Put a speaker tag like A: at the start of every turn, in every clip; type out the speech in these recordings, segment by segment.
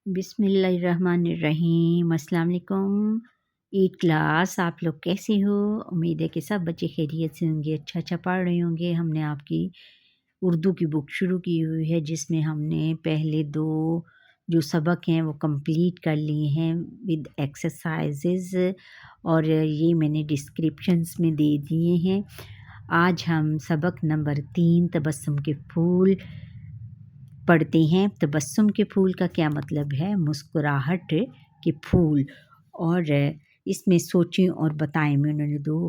A: بسم اللہ الرحمن الرحیم۔ السلام علیکم 8 کلاس، آپ لوگ کیسے ہو؟ امید ہے کہ سب بچے خیریت سے ہوں گے، اچھا پڑھ رہے ہوں گے۔ ہم نے آپ کی اردو کی بک شروع کی ہوئی ہے جس میں ہم نے پہلے 2 جو سبق ہیں وہ کمپلیٹ کر لیے ہیں ود ایکسرسائزز، اور یہ میں نے ڈسکرپشنز میں دے دیے ہیں۔ آج ہم سبق نمبر 3 تبسم کے پھول پڑھتے ہیں۔ تبسم کے پھول کا کیا مطلب ہے؟ مسکراہٹ کے پھول۔ اور اس میں سوچیں اور بتائیں میں انہوں نے 2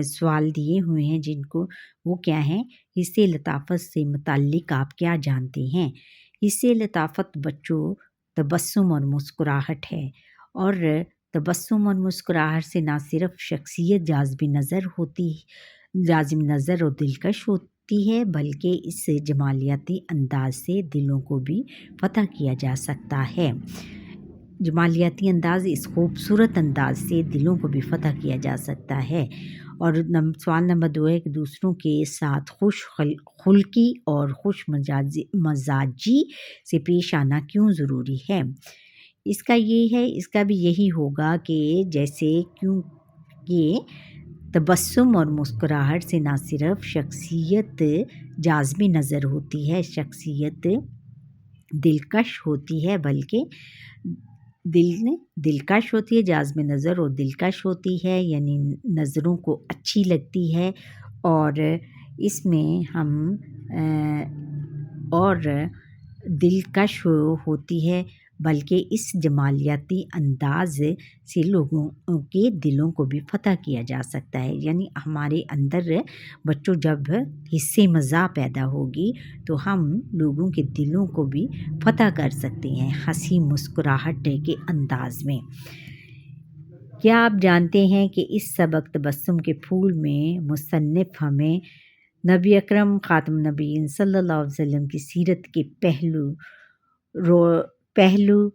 A: سوال دیے ہوئے ہیں جن کو وہ کیا ہیں؟ حصّ لطافت سے متعلق آپ کیا جانتے ہیں؟ حصّ لطافت بچوں تبسم اور مسکراہٹ ہے، اور تبسم اور مسکراہٹ سے نہ صرف شخصیت جازم نظر اور دلکش ہوتی ہے بلکہ اس سے جمالیاتی انداز سے دلوں کو بھی فتح کیا جا سکتا ہے۔ جمالیاتی انداز، اس خوبصورت انداز سے دلوں کو بھی فتح کیا جا سکتا ہے۔ اور سوال نمبر 2 ہے کہ دوسروں کے ساتھ خوش خلقی اور خوش مزاجی سے پیش آنا کیوں ضروری ہے؟ اس کا بھی یہی ہوگا کہ جیسے کیونکہ تبسم اور مسکراہٹ سے نہ صرف شخصیت جازب نظر ہوتی ہے، شخصیت دلکش ہوتی ہے بلکہ دلکش ہوتی ہے، جازب نظر اور دلکش ہوتی ہے، یعنی نظروں کو اچھی لگتی ہے، اور اس میں ہم اور دلکش ہوتی ہے بلکہ اس جمالیاتی انداز سے لوگوں کے دلوں کو بھی فتح کیا جا سکتا ہے۔ یعنی ہمارے اندر بچوں جب حصّ مزاح پیدا ہوگی تو ہم لوگوں کے دلوں کو بھی فتح کر سکتے ہیں ہنسی مسکراہٹ کے انداز میں۔ کیا آپ جانتے ہیں کہ اس سبق تبسم کے پھول میں مصنف ہمیں نبی اکرم خاتم النبیین صلی اللہ علیہ وسلم کی سیرت کے پہلو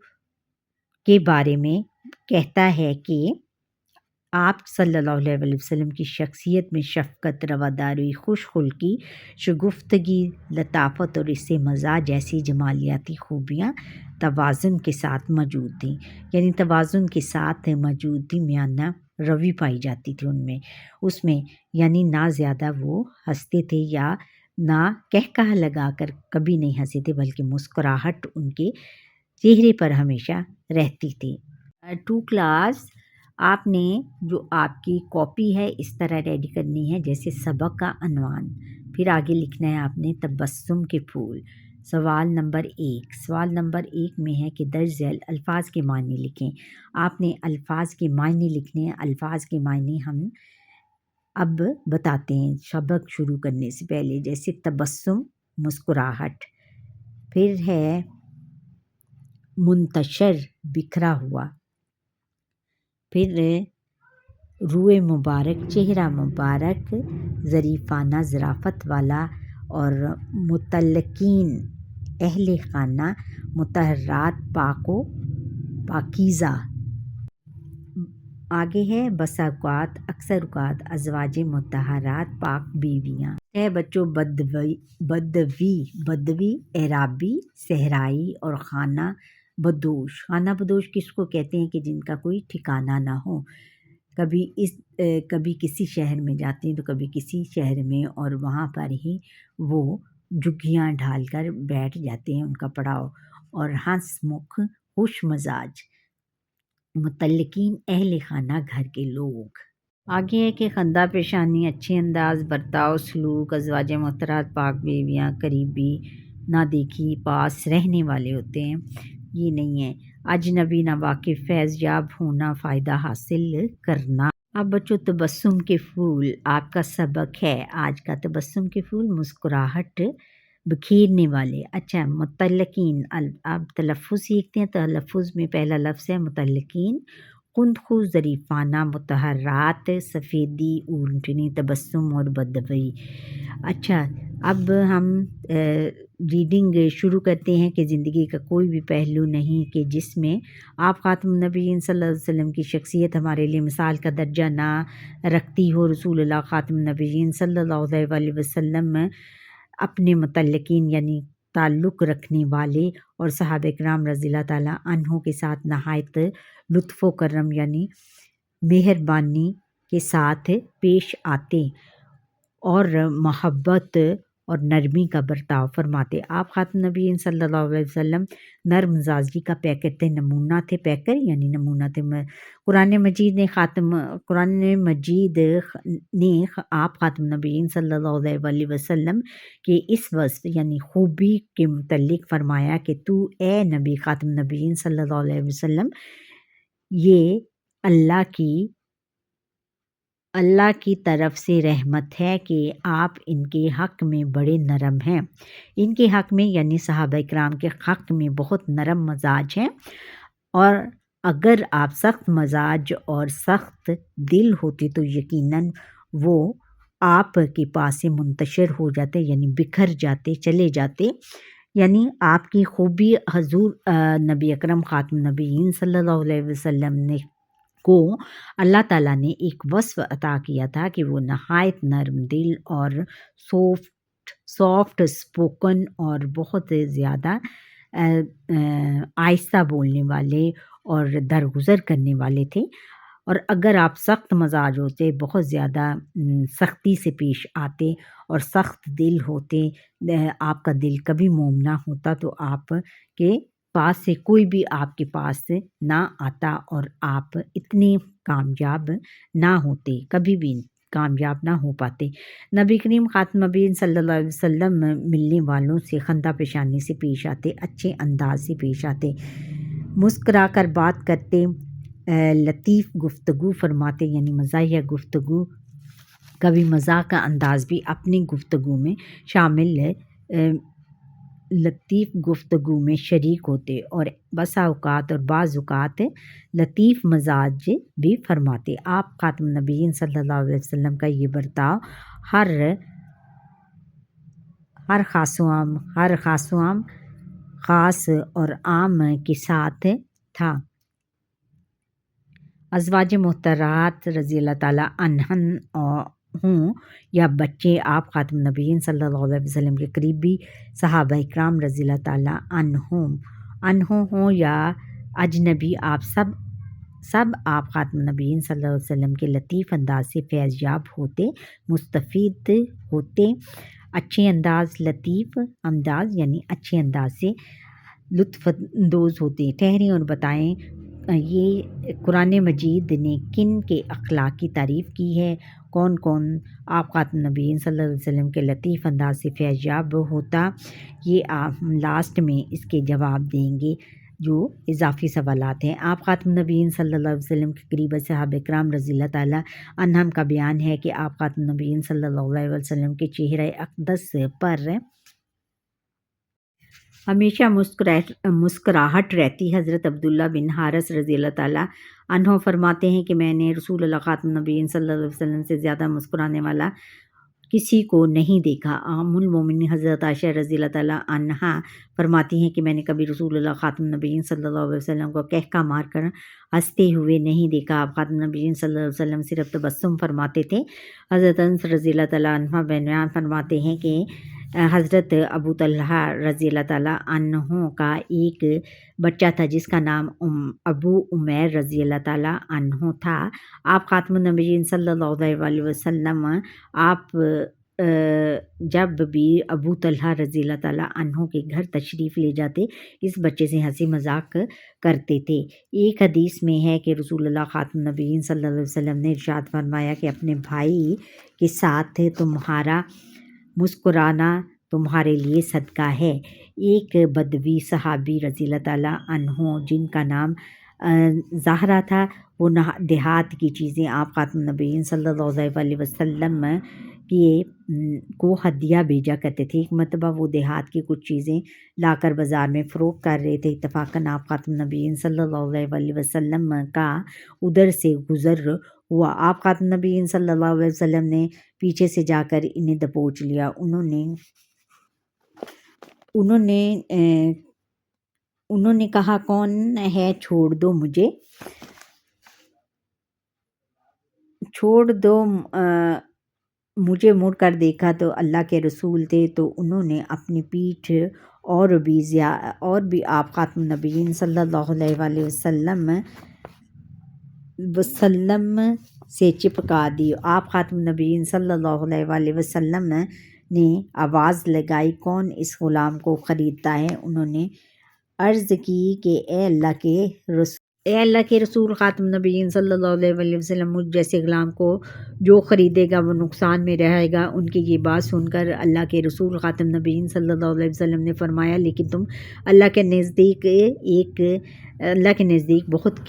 A: کے بارے میں کہتا ہے کہ آپ صلی اللہ علیہ وسلم کی شخصیت میں شفقت، رواداری، خوش خلقی، شگفتگی، لطافت اور اس سے مزاح جیسی جمالیاتی خوبیاں توازن کے ساتھ موجود تھیں۔ یعنی توازن کے ساتھ موجود تھی، میانہ روی پائی جاتی تھی ان میں، اس میں یعنی نہ زیادہ وہ ہنستے تھے یا نہ قہقہہ لگا کر کبھی نہیں ہنسے تھے، بلکہ مسکراہٹ ان کے چہرے پر ہمیشہ رہتی تھی۔ 2 کلاس، آپ نے جو آپ کی کاپی ہے اس طرح ریڈی کرنی ہے جیسے سبق کا عنوان، پھر آگے لکھنا ہے آپ نے تبسم کے پھول۔ سوال نمبر 1 میں ہے کہ درج ذیل الفاظ کے معنی لکھیں۔ آپ نے الفاظ کے معنی لکھنے ہیں۔ الفاظ کے معنی ہم اب بتاتے ہیں سبق شروع کرنے سے پہلے، جیسے تبسم مسکراہٹ، پھر ہے منتشر بکھرا ہوا، پھر روئے مبارک چہرہ مبارک، ظریفانہ ظرافت والا، اور مطلقین اہل خانہ مطہرات پاک و پاکیزہ۔ آگے ہے بسا اوقات اکثر اوقات ازواج مطہرات پاک بیویاں ہے بچوں بدوی اعرابی صحرائی، اور خانہ بدوش کس کو کہتے ہیں کہ جن کا کوئی ٹھکانہ نہ ہو، کبھی کسی شہر میں جاتے ہیں تو کبھی کسی شہر میں، اور وہاں پر ہی وہ جھگیاں ڈھال کر بیٹھ جاتے ہیں، ان کا پڑاؤ، اور ہنس مکھ خوش مزاج، مطلقین اہل خانہ گھر کے لوگ۔ آگے ہے کہ خندہ پیشانی، اچھے انداز، برتاؤ، سلوک، ازواج محترمات پاک بیویاں قریبی نہ دیکھی پاس رہنے والے ہوتے ہیں، یہ نہیں ہے۔ اجنبی نہ واقف، فیض یاب ہونا، فائدہ حاصل کرنا۔ اب بچوں تبسم کے پھول آپ کا سبق ہے آج کا۔ تبسم کے پھول مسکراہٹ بکھیرنے والے۔ اچھا، مطلقین، اب تلفظ سیکھتے ہیں۔ تلفظ میں پہلا لفظ ہے مطلقین، خندخو، ظریفانہ، مطہرات، سفیدی، اونٹنی، تبسم اور بدوی۔ اچھا، اب ہم ریڈنگ شروع کرتے ہیں کہ زندگی کا کوئی بھی پہلو نہیں کہ جس میں آپ خاتم النبیین صلی اللہ علیہ وسلم کی شخصیت ہمارے لیے مثال کا درجہ نہ رکھتی ہو۔ رسول اللہ خاتم النبیین صلی اللہ علیہ وسلم اپنے مطلقین یعنی تعلق رکھنے والے اور صحابہ کرام رضی اللہ تعالیٰ عنہ کے ساتھ نہایت لطف و کرم یعنی مہربانی کے ساتھ پیش آتے اور محبت اور نرمی کا برتاؤ فرماتے۔ آپ خاتم نبیین صلی اللہ علیہ وسلم نرم مزاجی کا پیکر تھے، نمونہ تھے، پیکر یعنی نمونہ تھے۔ قرآن مجید نے آپ خاتم نبیین صلی اللہ علیہ وسلم کے اس وصف یعنی خوبی کے متعلق فرمایا کہ تو اے نبی خاتم نبیین صلی اللہ علیہ وسلم یہ اللہ کی طرف سے رحمت ہے کہ آپ ان کے حق میں بڑے نرم ہیں، ان کے حق میں یعنی صحابہ کرام کے حق میں بہت نرم مزاج ہیں، اور اگر آپ سخت مزاج اور سخت دل ہوتے تو یقیناً وہ آپ کے پاس سے منتشر ہو جاتے یعنی بکھر جاتے، چلے جاتے۔ یعنی آپ کی خوبی حضور نبی اکرم خاتم نبیین صلی اللہ علیہ وسلم کو اللہ تعالیٰ نے ایک وصف عطا کیا تھا کہ وہ نہایت نرم دل اور سافٹ اسپوکن اور بہت زیادہ آہستہ بولنے والے اور درگزر کرنے والے تھے، اور اگر آپ سخت مزاج ہوتے، بہت زیادہ سختی سے پیش آتے اور سخت دل ہوتے، آپ کا دل کبھی موم نہ ہوتا تو آپ کے پاس سے کوئی بھی آپ کے پاس نہ آتا اور آپ اتنے کامیاب نہ ہوتے، کبھی بھی کامیاب نہ ہو پاتے۔ نبی کریم خاتم نبیین صلی اللہ علیہ وسلم ملنے والوں سے خندہ پیشانی سے پیش آتے، اچھے انداز سے پیش آتے، مسکرا کر بات کرتے، لطیف گفتگو فرماتے یعنی مزاحیہ گفتگو، کبھی مذاق کا انداز بھی اپنی گفتگو میں شامل لطیف گفتگو میں شریک ہوتے، اور بسا اوقات اور بعض اوقات لطیف مزاج بھی فرماتے۔ آپ خاتم نبیین صلی اللہ علیہ وسلم کا یہ برتاؤ ہر خاص و عام خاص اور عام کے ساتھ تھا۔ ازواج محترمات رضی اللہ تعالیٰ عنہن ہوں یا بچے آپ خاتم نبیین صلی اللہ علیہ وسلم کے قریبی صحابہ اکرام رضی اللہ تعالیٰ عنہ ہوں یا اجنبی، آپ سب آپ خاتم نبیین صلی اللہ علیہ وسلم کے لطیف انداز سے فیض یاب ہوتے، مستفید ہوتے، اچھے انداز، لطیف انداز یعنی اچھے انداز سے لطف اندوز ہوتے۔ ٹھہریں اور بتائیں یہ قرآن مجید نے کن کے اخلاق کی تعریف کی ہے؟ کون آپ خاتم نبیین صلی اللہ علیہ وسلم کے لطیف انداز سے فیض یاب ہوتا؟ یہ آپ لاسٹ میں اس کے جواب دیں گے جو اضافی سوالات ہیں۔ آپ خاتم نبیین صلی اللہ علیہ وسلم کے قریب صحابہ کرام رضی اللہ تعالیٰ عنہم کا بیان ہے کہ آپ خاتم نبیین صلی اللہ علیہ وسلم کے چہرہ اقدس پر ہمیشہ مسکراہٹ رہتی۔ حضرت عبداللہ بن حارث رضی اللہ تعالیٰ عنہ فرماتے ہیں کہ میں نے رسول اللہ خاتم نبیین صلی اللہ علیہ وسلم سے زیادہ مسکرانے والا کسی کو نہیں دیکھا۔ ام المومنین حضرت عائشہ رضی اللہ تعالیٰ عنہا فرماتی ہیں کہ میں نے کبھی رسول اللہ خاتم نبیین صلی اللہ علیہ وسلم کو قہقہ مار کر ہنستے ہوئے نہیں دیکھا۔ آپ خاتم نبیین صلی اللہ علیہ وسلم صرف تبسم فرماتے تھے۔ حضرت انس رضی اللہ تعالیٰ عنہ بیان فرماتے ہیں کہ حضرت ابو طلحہ رضی اللہ تعالیٰ عنہ کا ایک بچہ تھا جس کا نام ابو عمیر رضی اللہ تعالیٰ عنہ تھا۔ آپ خاتم النبیین صلی اللہ علیہ وسلم آپ جب بھی ابو طلحہ رضی اللہ تعالیٰ عنہ کے گھر تشریف لے جاتے اس بچے سے ہنسی مذاق کرتے تھے۔ ایک حدیث میں ہے کہ رسول اللہ خاتم النبیین صلی اللہ علیہ وسلم نے ارشاد فرمایا کہ اپنے بھائی کے ساتھ تمہارا مسکرانا تمہارے لیے صدقہ ہے۔ ایک بدوی صحابی رضی اللہ تعالیٰ عنہ جن کا نام زہرہ تھا، وہ دیہات کی چیزیں آپ خاتم النبیین صلی اللہ علیہ وسلم کو ہدیہ بھیجا کرتے تھے۔ ایک مرتبہ وہ دیہات کی کچھ چیزیں لا کر بازار میں فروخت کر رہے تھے۔ اتفاقاً آپ خاتم النبیین صلی اللہ علیہ وسلم کا ادھر سے گزر ہوا۔ آپ خاتم النبیین صلی اللہ علیہ وسلم نے پیچھے سے جا کر انہیں دبوچ لیا۔ انہوں نے کہا کون ہے؟ چھوڑ دو مجھے مڑ کر دیکھا تو اللہ کے رسول تھے، تو انہوں نے اپنی پیٹھ اور بھی آپ خاتم النبیین صلی اللہ علیہ وآلہ وسلم سے چپکا دی۔ آپ خاتم النبیین صلی اللہ علیہ وآلہ وسلم نے آواز لگائی، کون اس غلام کو خریدتا ہے؟ انہوں نے عرض کی کہ اے اللہ کے رسول خاتم النبیین صلی اللہ علیہ وآلہ وسلم، مجھ جیسے غلام کو جو خریدے گا وہ نقصان میں رہے گا۔ ان کی یہ بات سن کر اللہ کے رسول خاتم النبیین صلی اللہ علیہ وسلم نے فرمایا، لیکن تم اللہ کے نزدیک بہت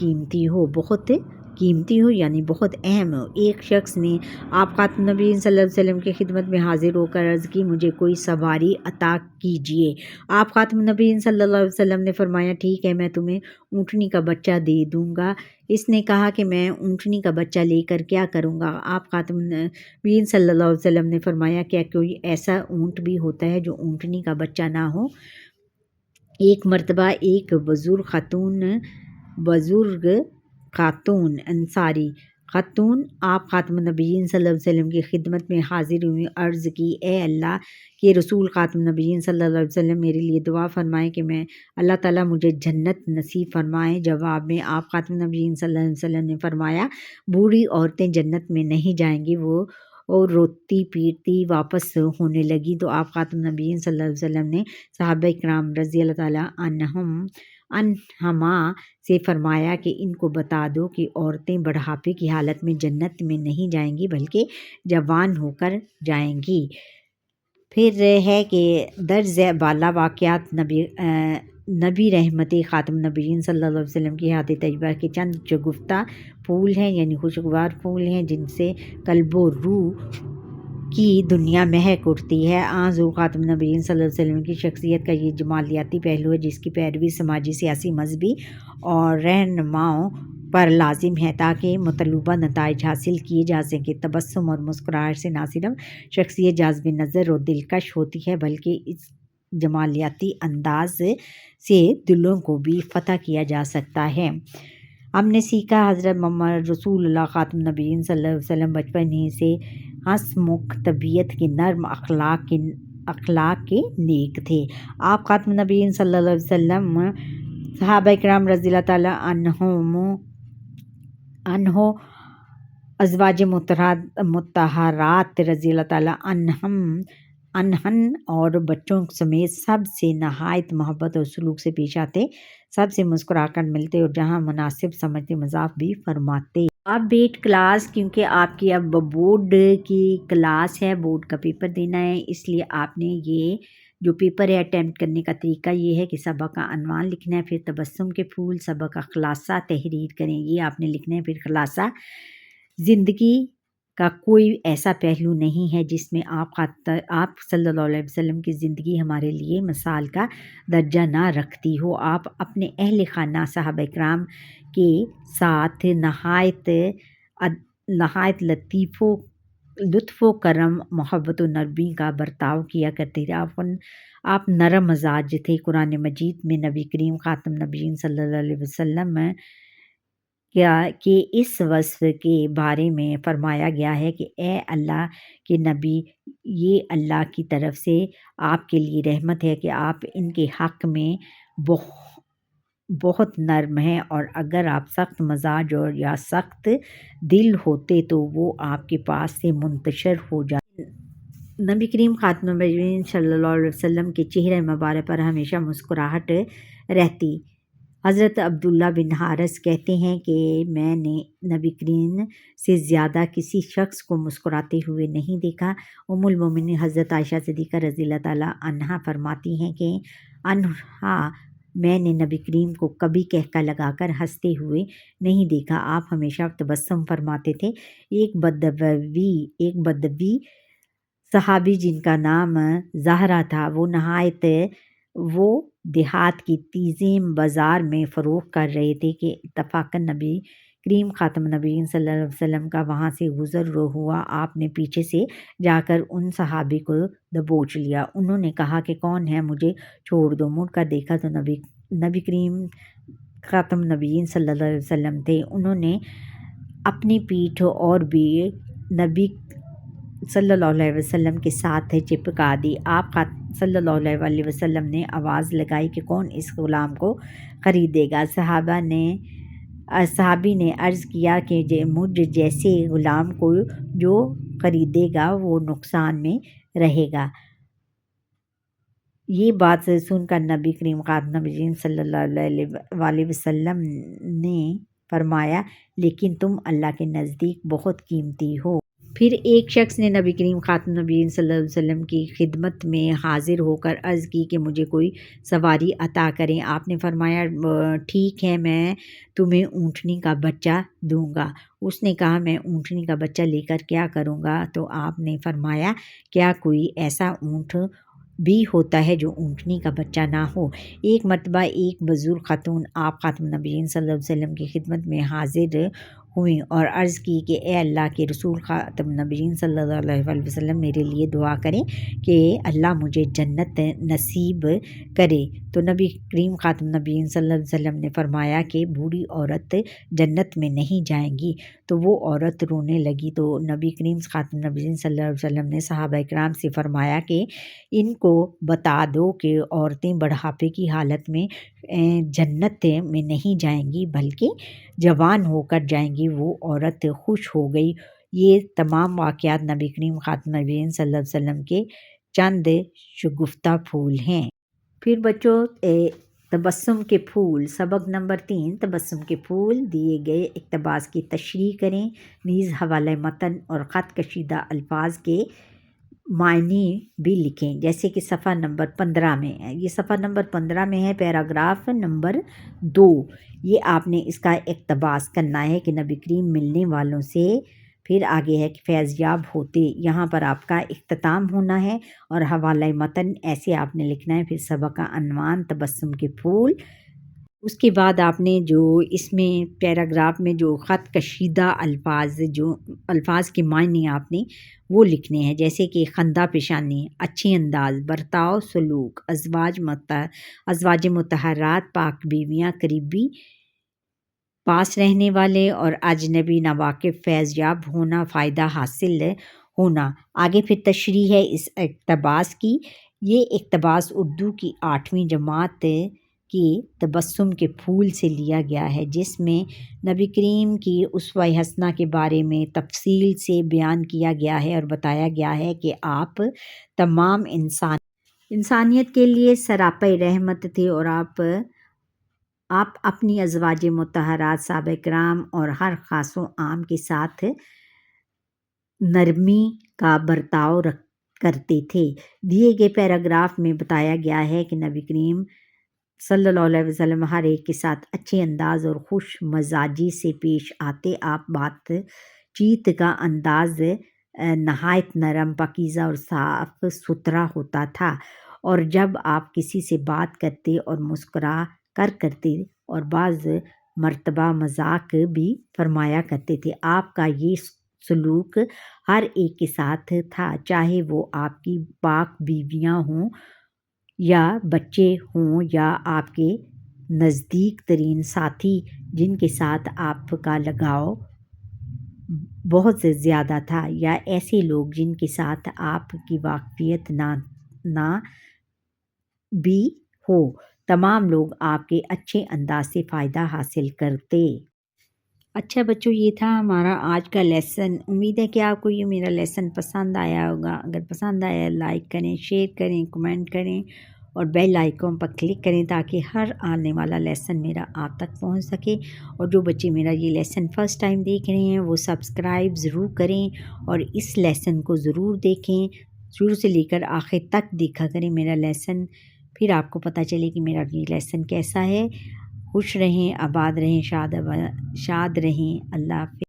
A: قیمتی ہو یعنی بہت اہم ہو۔ ایک شخص نے آپ خاتم النبیین صلی اللہ علیہ وسلم کی خدمت میں حاضر ہو کر عرض کی، مجھے کوئی سواری عطا کیجیے۔ آپ خاتم النبیین صلی اللہ علیہ وسلم نے فرمایا، ٹھیک ہے، میں تمہیں اونٹنی کا بچہ دے دوں گا۔ اس نے کہا کہ میں اونٹنی کا بچہ لے کر کیا کروں گا؟ آپ خاتم النبیین صلی اللہ علیہ وسلم نے فرمایا، کیا کوئی ایسا اونٹ بھی ہوتا ہے جو اونٹنی کا بچہ نہ ہو؟ ایک مرتبہ ایک بزرگ خاتون انصاری خاتون آپ خاتم النبیین صلی اللہ علیہ وسلم کی خدمت میں حاضر ہوئی، عرض کی، اے اللہ کے رسول خاتم النبیین صلی اللہ علیہ وسلم، میرے لیے دعا فرمائیں کہ میں اللہ تعالیٰ مجھے جنت نصیب فرمائیں۔ جواب میں آپ خاتم النبیین صلی اللہ علیہ وسلم نے فرمایا، بوڑھی عورتیں جنت میں نہیں جائیں گی۔ وہ اور روتی پیٹتی واپس ہونے لگی تو آپ خاتم النبیین صلی اللہ علیہ وسلم نے صحابہ کرام رضی اللہ تعالیٰ عنہما سے فرمایا کہ ان کو بتا دو کہ عورتیں بڑھاپے کی حالت میں جنت میں نہیں جائیں گی بلکہ جوان ہو کر جائیں گی۔ پھر ہے کہ درج بالا واقعات نبی رحمت خاتم النبیین صلی اللہ علیہ وسلم کی حیات طیبہ کے چند شگفتہ پھول ہیں، یعنی خوشگوار پھول ہیں جن سے قلب و روح کی دنیا مہک اٹھتی ہے۔ حضور خاتم النبیین صلی اللہ علیہ وسلم کی شخصیت کا یہ جمالیاتی پہلو ہے جس کی پیروی سماجی، سیاسی، مذہبی اور رہنماؤں پر لازم ہے تاکہ مطلوبہ نتائج حاصل کیے جا سکیں۔ تبسم اور مسکراہٹ سے نہ صرف شخصیت جاذب نظر و دلکش ہوتی ہے بلکہ اس جمالیاتی انداز سے دلوں کو بھی فتح کیا جا سکتا ہے۔ ہم نے سیکھا حضرت محمد رسول اللہ خاتم النبیین صلی اللہ علیہ وسلم بچپن ہی سے ہنس مکھ طبیعت کے، نرم اخلاق کے نیک تھے۔ آپ خاتم النبیین صلی اللہ علیہ وسلم صحابہ کرام رضی اللہ تعالیٰ عنہم، ازواج مطہرات رضی اللہ تعالیٰ عنہن اور بچوں سمیت سب سے نہایت محبت اور سلوک سے پیش آتے، سب سے مسکرا کر ملتے اور جہاں مناسب سمجھتے مذاق بھی فرماتے۔ اب بیٹ کلاس، کیونکہ آپ کی اب بورڈ کی کلاس ہے، بورڈ کا پیپر دینا ہے، اس لیے آپ نے یہ جو پیپر ہے اٹیمپٹ کرنے کا طریقہ یہ ہے کہ سبق کا عنوان لکھنا ہے، پھر تبسم کے پھول، سبق کا خلاصہ تحریر کریں، یہ آپ نے لکھنا ہے۔ پھر خلاصہ، زندگی کا کوئی ایسا پہلو نہیں ہے جس میں آپ صلی اللہ علیہ وسلم کی زندگی ہمارے لیے مثال کا درجہ نہ رکھتی ہو۔ آپ اپنے اہل خانہ صحابہ کرام کے ساتھ نہایت لطف و کرم، محبت و نرمی کا برتاؤ کیا کرتے تھے۔ آپ نرم مزاج تھے۔ قرآن مجید میں نبی کریم خاتم النبیین صلی اللہ علیہ وسلم کہ اس وصف کے بارے میں فرمایا گیا ہے کہ اے اللہ کے نبی، یہ اللہ کی طرف سے آپ کے لیے رحمت ہے کہ آپ ان کے حق میں بہت نرم ہیں، اور اگر آپ سخت مزاج اور یا سخت دل ہوتے تو وہ آپ کے پاس سے منتشر ہو جاتے۔ نبی کریم خاتم النبیین صلی اللہ علیہ وسلم کے چہرے مبارک پر ہمیشہ مسکراہٹ رہتی۔ حضرت عبداللہ بن حارث کہتے ہیں کہ میں نے نبی کریم سے زیادہ کسی شخص کو مسکراتے ہوئے نہیں دیکھا۔ ام المومنین حضرت عائشہ صدیقہ رضی اللہ تعالیٰ عنہا فرماتی ہیں کہ میں نے نبی کریم کو کبھی قہقہ لگا کر ہنستے ہوئے نہیں دیکھا، آپ ہمیشہ تبسم فرماتے تھے۔ ایک بدوی صحابی جن کا نام زہرہ تھا، وہ دیہات کی تیزیں بازار میں فروخت کر رہے تھے کہ اتفاقاً نبی کریم خاتم النبیین صلی اللہ علیہ وسلم کا وہاں سے گزر ہوا۔ آپ نے پیچھے سے جا کر ان صحابی کو دبوچ لیا۔ انہوں نے کہا کہ کون ہے، مجھے چھوڑ دو۔ مڑ کر دیکھا تو نبی کریم خاتم النبیین صلی اللہ علیہ وسلم تھے۔ انہوں نے اپنی پیٹھ اور بھی صلی اللہ علیہ وسلم کے ساتھ چپکا دی۔ آپ صلی اللہ علیہ وسلم نے آواز لگائی کہ کون اس غلام کو خریدے گا؟ صحابی نے عرض کیا کہ مجھ جیسے غلام کو جو خریدے گا وہ نقصان میں رہے گا۔ یہ بات سن کر نبی کریم خاتم النبیین صلی اللہ علیہ وسلم نے فرمایا لیکن تم اللہ کے نزدیک بہت قیمتی ہو۔ پھر ایک شخص نے نبی کریم خاتم النبیین صلی اللہ علیہ وسلم کی خدمت میں حاضر ہو کر عرض کی کہ مجھے کوئی سواری عطا کریں۔ آپ نے فرمایا ٹھیک ہے، میں تمہیں اونٹنی کا بچہ دوں گا۔ اس نے کہا میں اونٹنی کا بچہ لے کر کیا کروں گا؟ تو آپ نے فرمایا کیا کوئی ایسا اونٹ بھی ہوتا ہے جو اونٹنی کا بچہ نہ ہو؟ ایک مرتبہ ایک بزرگ خاتون آپ خاتم النبیین صلی اللہ علیہ وسلم کی خدمت میں حاضر ہوئیں اور عرض کی کہ اے اللہ کے رسول خاتم النبیین صلی اللہ علیہ وسلم میرے لیے دعا کریں کہ اللہ مجھے جنت نصیب کرے۔ تو نبی کریم خاتم النبیین صلی اللہ علیہ وسلم نے فرمایا کہ بوڑھی عورت جنت میں نہیں جائیں گی۔ تو وہ عورت رونے لگی۔ تو نبی کریم خاتم النبیین صلی اللہ علیہ وسلم نے صحابہ کرام سے فرمایا کہ ان کو بتا دو کہ عورتیں بڑھاپے کی حالت میں جنت میں نہیں جائیں گی بلکہ جوان ہو کر جائیں گی۔ وہ عورت خوش ہو گئی۔ یہ تمام واقعات نبی کریم خاتم النبیین صلی اللہ علیہ وسلم کے چند شگفتہ پھول ہیں۔ پھر بچوں تبسم کے پھول، سبق نمبر 3 تبسم کے پھول دیے گئے اقتباس کی تشریح کریں، نیز حوالہ متن اور خط کشیدہ الفاظ کے معنی بھی لکھیں، جیسے کہ صفحہ نمبر 15 میں ہے۔ یہ صفحہ نمبر 15 میں ہے، پیراگراف نمبر 2۔ یہ آپ نے اس کا اقتباس کرنا ہے کہ نبی کریم ملنے والوں سے، پھر آگے ہے کہ فیض یاب ہوتے، یہاں پر آپ کا اختتام ہونا ہے، اور حوالہ متن ایسے آپ نے لکھنا ہے۔ پھر سبق کا عنوان تبسم کے پھول، اس کے بعد آپ نے جو اس میں پیراگراف میں جو خط کشیدہ الفاظ کے معنی آپ نے وہ لکھنے ہیں، جیسے کہ خندہ پیشانی، اچھی انداز، برتاؤ، سلوک، ازواج مطہرات، پاک بیویاں، قریبی پاس رہنے والے اور اجنبی ناواقف، فیض یاب ہونا، فائدہ حاصل ہونا۔ آگے پھر تشریح ہے اس اقتباس کی۔ یہ اقتباس اردو کی 8ویں جماعت کی تبسم کے پھول سے لیا گیا ہے، جس میں نبی کریم کی اسوہ حسنہ کے بارے میں تفصیل سے بیان کیا گیا ہے اور بتایا گیا ہے کہ آپ تمام انسانیت کے لیے سراپے رحمت تھے، اور آپ اپنی ازواج مطہرات، صحابہ کرام اور ہر خاص و عام کے ساتھ نرمی کا برتاؤ کرتے تھے۔ دیے گئے پیراگراف میں بتایا گیا ہے کہ نبی کریم صلی اللہ علیہ وسلم ہر ایک کے ساتھ اچھے انداز اور خوش مزاجی سے پیش آتے۔ آپ بات چیت کا انداز نہایت نرم، پاکیزہ اور صاف ستھرا ہوتا تھا، اور جب آپ کسی سے بات کرتے اور مسکرا کر کرتے اور بعض مرتبہ مذاق بھی فرمایا کرتے تھے۔ آپ کا یہ سلوک ہر ایک کے ساتھ تھا، چاہے وہ آپ کی پاک بیویاں ہوں یا بچے ہوں یا آپ کے نزدیک ترین ساتھی، جن کے ساتھ آپ کا لگاؤ بہت زیادہ تھا، یا ایسے لوگ جن کے ساتھ آپ کی واقفیت نہ بھی ہو، تمام لوگ آپ کے اچھے انداز سے فائدہ حاصل کرتے۔ اچھا بچوں، یہ تھا ہمارا آج کا لیسن۔ امید ہے کہ آپ کو یہ میرا لیسن پسند آیا ہوگا۔ اگر پسند آیا لائک کریں، شیئر کریں، کمنٹ کریں اور بیل آئیکن پر کلک کریں تاکہ ہر آنے والا لیسن میرا آپ تک پہنچ سکے۔ اور جو بچے میرا یہ لیسن فرسٹ ٹائم دیکھ رہے ہیں وہ سبسکرائب ضرور کریں اور اس لیسن کو ضرور دیکھیں، شروع سے لے کر آخر تک دیکھا کریں میرا لیسن، پھر آپ کو پتہ چلے کہ میرا یہ لیسن کیسا ہے۔ خوش رہیں، آباد رہیں، شاد رہیں۔ اللہ حافظ۔